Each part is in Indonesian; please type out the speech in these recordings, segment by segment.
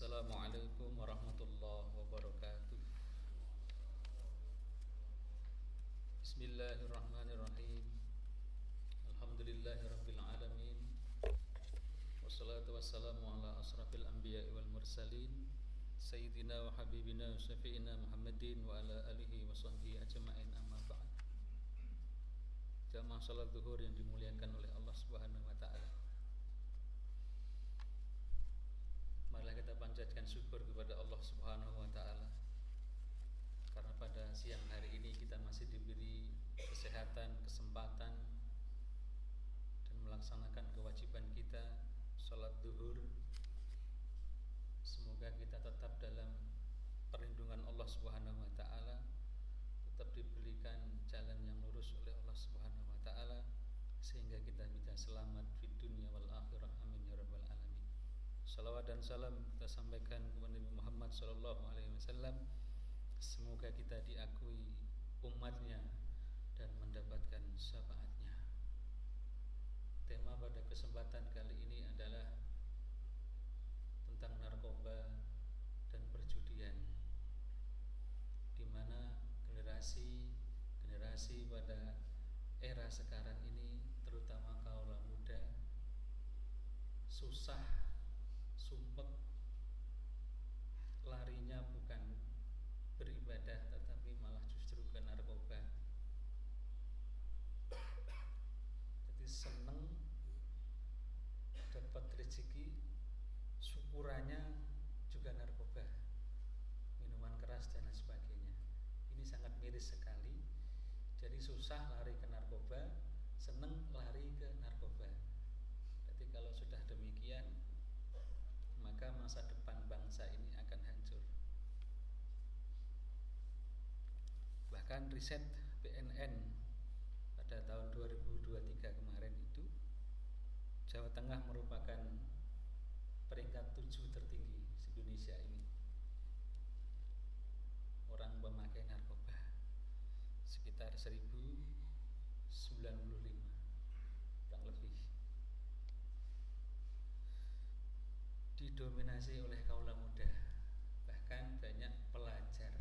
Assalamualaikum warahmatullahi wabarakatuh. Bismillahirrahmanirrahim. Alhamdulillahirabbil alamin. Wassalatu wassalamu ala asrafil anbiya'i wal mursalin sayyidina wa habibina wa syafi'ina Muhammadin wa ala alihi wa sahbihi ajma'in, amma ba'd. Jamaah salat zuhur yang dimuliakan oleh Allah Subhanahu wa taala. Marilah kita panjatkan syukur kepada Allah Subhanahu wa taala karena pada siang hari ini kita masih diberi kesehatan, kesempatan dan melaksanakan kewajiban kita salat zuhur. Semoga kita tetap dalam perlindungan Allah Subhanahu wa taala, tetap diberikan jalan yang lurus oleh Allah Subhanahu wa taala sehingga kita bisa selamat di dunia wal akhirah. Amin ya rabbal alamin. Salawat dan salam kita sampaikan kepada Nabi Muhammad sallallahu alaihi wasallam. Semoga kita diakui umatnya dan mendapatkan syafaatnya. Tema pada kesempatan kali ini adalah tentang narkoba dan perjudian, di mana generasi pada era sekarang ini, terutama kaula muda, susah, sumpek, larinya bukan beribadah tetapi malah justru ke narkoba. Jadi seneng dapat rezeki, syukurannya juga narkoba, minuman keras dan lain sebagainya. Ini sangat miris sekali. Jadi susah lari ke narkoba, seneng lari ke narkoba. Jadi kalau sudah demikian, maka masa depan bangsa ini akan hancur. Bahkan riset BNN pada tahun 2023 kemarin itu, Jawa Tengah merupakan peringkat 7 tertinggi di Indonesia ini orang pemakai narkoba, sekitar 1095 kurang lebih. Didominasi oleh kaula muda, bahkan banyak pelajar.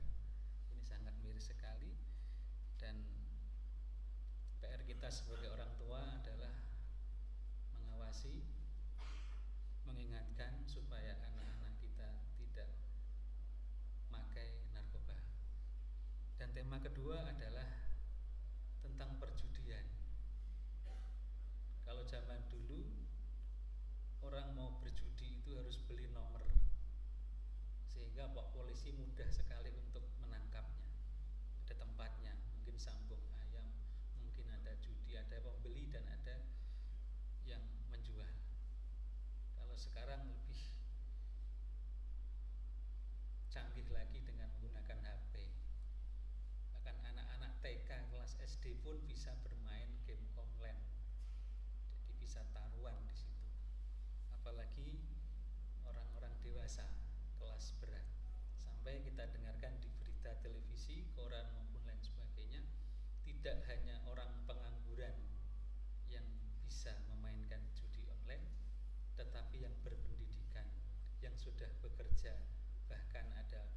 Ini sangat miris sekali, dan PR kita sebagai orang tua adalah mengawasi, mengingatkan supaya anak-anak kita tidak pakai narkoba. Dan tema kedua adalah tentang perjudian. Kalau zaman dulu orang mau berjudi itu harus beli nomor, sehingga Pak Polisi mudah sekali untuk menangkapnya. Ada tempatnya, mungkin sambung ayam, mungkin ada judi, ada pembeli dan ada yang menjual. Kalau sekarang lebih canggih lagi dengan menggunakan HP. Bahkan anak-anak TK kelas SD pun bisa bermain game online, jadi bisa taruhan di situ. Apalagi orang-orang dewasa kelas berat, sampai kita dengarkan di berita televisi, koran maupun lain sebagainya, tidak hanya orang pengangguran yang bisa memainkan judi online, tetapi yang berpendidikan, yang sudah bekerja, bahkan ada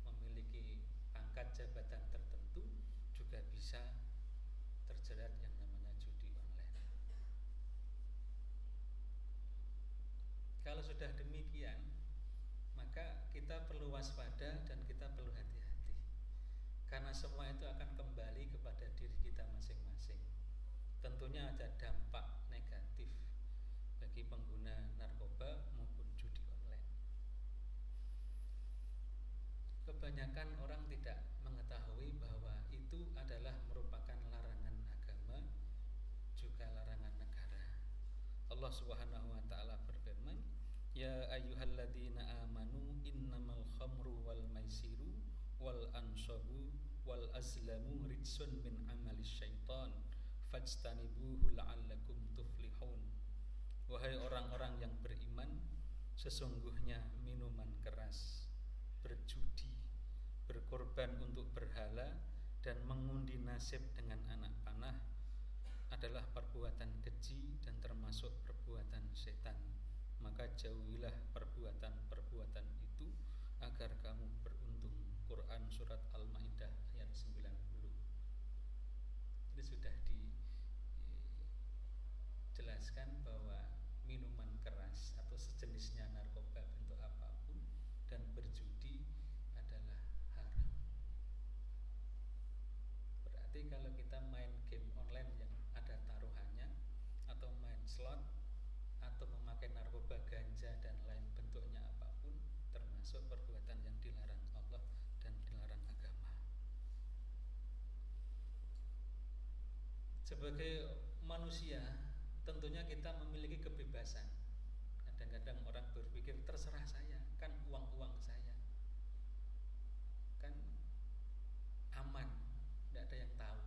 memiliki pangkat jabatan tertentu juga bisa terjerat yang namanya judi online. Kalau sudah demikian, maka kita perlu waspada dan kita perlu hati-hati, karena semua itu akan kembali kepada diri kita masing-masing. Tentunya ada dampak negatif bagi pengguna narkoba maupun judi online. Kebanyakan orang tidak mengetahui bahwa itu adalah merupakan larangan agama, juga larangan negara. Allah Subhanahu wa taala berfirman, "Ya ayyuhalladzina amanu innamal khamru wal maisiru wal ansabu wal azlamu rijsun min amalis syaitan fajtanibuhu la'allakum tuflihun." Wahai orang-orang yang beriman, sesungguhnya minuman keras, berjudi, berkorban untuk berhala, dan mengundi nasib dengan anak panah adalah perbuatan keji dan termasuk perbuatan setan. Maka jauhilah perbuatan-perbuatan itu agar kamu beruntung. Quran surat Al-Maidah ayat 90. Ini sudah dijelaskan bahwa minuman keras atau sejenisnya narkoba bentuk apapun dan berjudi adalah haram. Berarti kalau kita main game online yang ada taruhannya, atau main slot, atau memakai narkoba, ganja dan lain bentuknya apapun, termasuk perbuatan yang dilarang Allah dan dilarang agama. Sebagai manusia, tentunya kita memiliki kebebasan. Kadang-kadang orang berpikir terserah saya, kan uang-uang saya, kan aman, tidak ada yang tahu.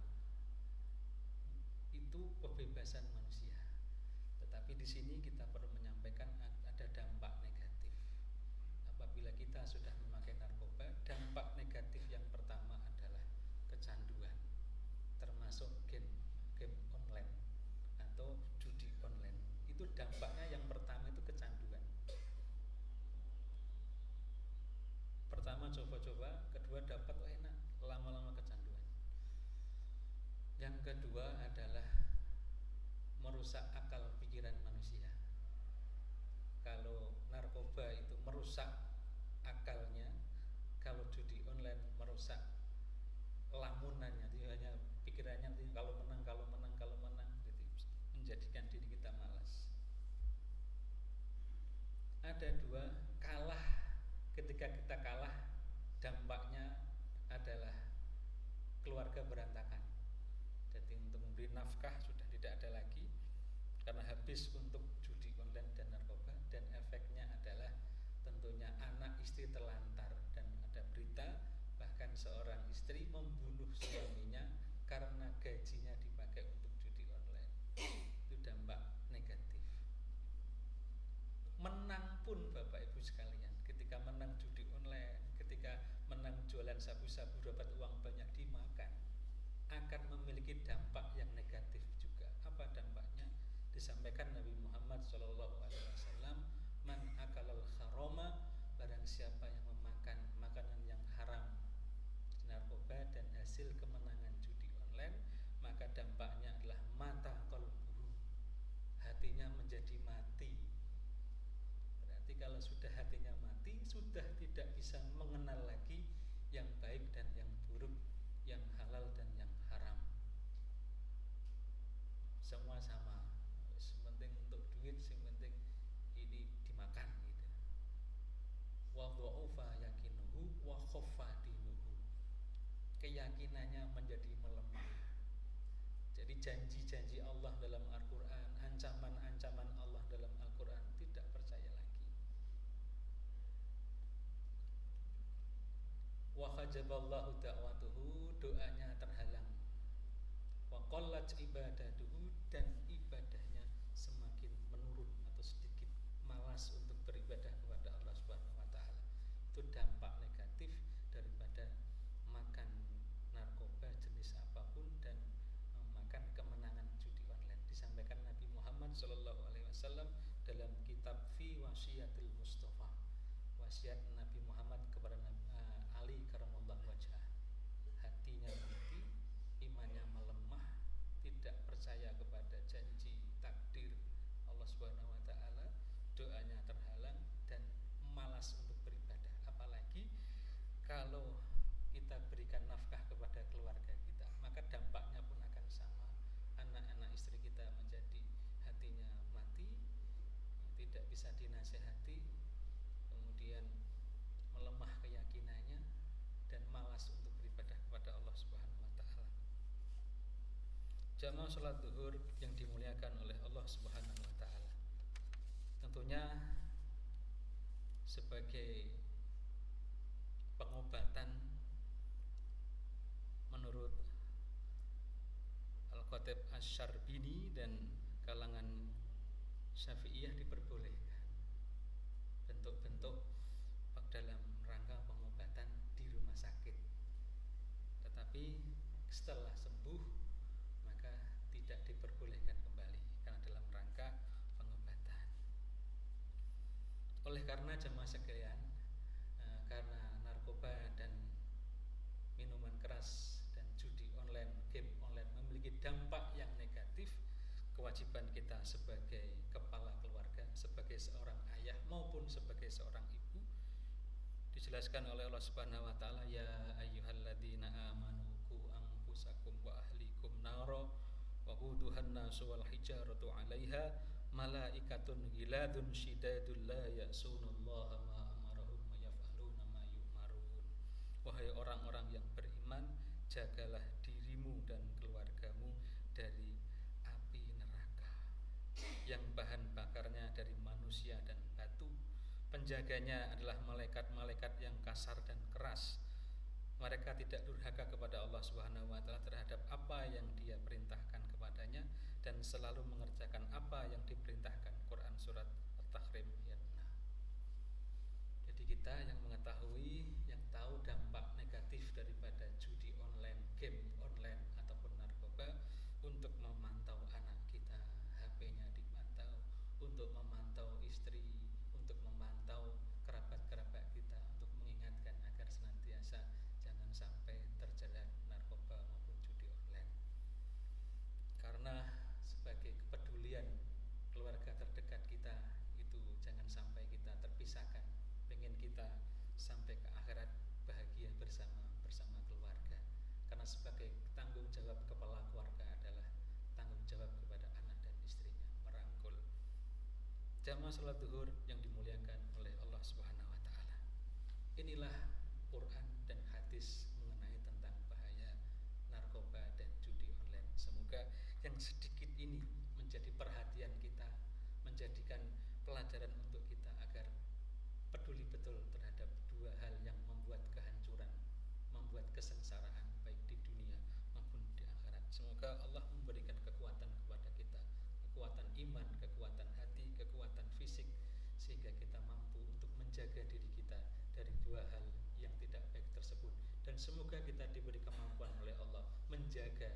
Itu kebebasan manusia. Tetapi di sini kita perlu menyampaikan ada dampak negatif. Apabila kita sudah memakai narkoba, dampak negatif yang pertama adalah kecanduan, termasuk game online atau judi online. Itu dampaknya yang pertama itu kecanduan. Pertama coba-coba, kedua dapat enak, lama-lama kecanduan. Yang kedua adalah merusak akal pikiran manusia. Kalau narkoba itu merusak akalnya, kalau judi online merusak lamunannya, dia hanya pikirannya kalau menang, jadi menjadikan diri kita malas. Ada dua, kalah. Ketika kita kalah, dampaknya adalah keluarga berantakan. Jadi untuk memberi nafkah sudah tidak ada lagi, karena habis untuk judi online dan narkoba. Dan efeknya adalah tentunya anak istri terlantar. Dan ada berita bahkan seorang istri membunuh suaminya karena gajinya dipakai untuk judi online. Itu dampak negatif. Menang pun Bapak Ibu sekalian, ketika menang judi online, ketika menang jualan sabu-sabu dapat uang banyak dimakan, akan memiliki dampak yang negatif juga. Apa dampaknya? Disampaikan Nabi Muhammad SAW, man akalal haroma, barang siapa yang memakan makanan yang haram, narkoba dan hasil kemenangan judi online, maka dampaknya adalah mata qalbuhu, hatinya menjadi mati. Berarti kalau sudah hatinya mati, sudah tidak bisa mengenal lagi yang baik dan yang buruk, yang halal dan yang haram. Semua sama, sepenting untuk duit, sepenting ini dimakan gitu. Wa dha'ufa yakinuhu wa khaffa dinuhu. Keyakinannya menjadi melemah. Jadi janji-janji Allah dalam Al-Quran, ancaman-ancaman Allah dalam Al-Quran tidak percaya lagi. Wa khajaballahu da'watuhu, doanya terhalang. Wa qallat ibadatuhu, dan ibadahnya semakin menurun atau sedikit malas untuk beribadah kepada Allah Subhanahu wa taala. Itu dampak negatif daripada makan narkoba jenis apapun dan makan kemenangan judi online. Disampaikan Nabi Muhammad SAW dalam kitab Fi Wasiyatil Mustafa, wasiat Nabi Muhammad kepada Ali karamallahu wajhah. Hatinya mati, imannya melemah, tidak percaya kepada janji takdir Allah Subhanahu wa taala, doanya terhalang dan malas untuk beribadah. Apalagi kalau kita berikan nafkah kepada keluarga kita, maka dampaknya pun akan sama. Anak-anak istri kita menjadi hatinya mati, tidak bisa dinasehati, kemudian melemah keyakinannya dan malas untuk beribadah kepada Allah Subhanahu wa taala. Jamaah salat zuhur yang dimuliakan oleh Allah Subhanahu wa taala. Tentunya sebagai pengobatan menurut Al-Khatib Asy-Syarbini dan kalangan Syafi'iyah diperbolehkan bentuk-bentuk dalam rangka pengobatan di rumah sakit. Tetapi setelah sembuh maka tidak diperbolehkan kembali karena dalam rangka pengobatan. Oleh karena jemaah sekalian, karena sebagai kepala keluarga, sebagai seorang ayah maupun sebagai seorang ibu. Dijelaskan oleh Allah Subhanahu wa taala, ya ayyuhalladzina amanu qu anfusakum wa ahlikum naro wa quduhan nasu wal hijaratu 'alaiha malaikatun ghiladun syidadul la ya'sunullaha ma amarahum wa yaf'aluna ma yu'marun. Wahai orang-orang yang beriman, jagalah dirimu dan keluargamu dari api neraka yang bahan bakarnya dari manusia dan batu. Penjaganya adalah malaikat-malaikat yang kasar dan keras. Mereka tidak durhaka kepada Allah Subhanahu wa taala terhadap apa yang Dia perintahkan kepadanya dan selalu mengerjakan apa yang diperintahkan. Quran surat At-Tahrim ayat 6. Jadi kita yang mengetahui, yang tahu dampak negatif daripada judi online, game online ataupun narkoba, untuk memantau anak kita, HP-nya dipantau, untuk memantau istri, untuk memantau kerabat-kerabat kita, untuk mengingatkan agar senantiasa jangan sampai terjerat narkoba maupun judi online. Karena sebagai kepedulian keluarga terdekat kita itu jangan sampai kita terpisahkan. Pengen kita sampai ke akhirat bahagia bersama keluarga. Karena sebagai tanggung jawab kepala keluarga adalah tanggung jawab kepada anak dan istrinya, merangkul. Jamaah salat zuhur yang dimuliakan oleh Allah Subhanahu wa taala. Inilah Quran dan hadis mengenai tentang bahaya narkoba dan judi online. Semoga yang sedikit ini menjadi perhatian kita, menjadikan pelajaran untuk kita agar peduli betul terhadap dua hal yang membuat kehancuran, membuat kesengsaraan baik di dunia maupun di akhirat. Semoga Allah memberikan kekuatan kepada kita, kekuatan iman, kekuatan hati, kekuatan fisik, sehingga kita mampu untuk menjaga diri kita dari dua hal yang tidak baik tersebut. Dan semoga kita diberi kemampuan oleh Allah menjaga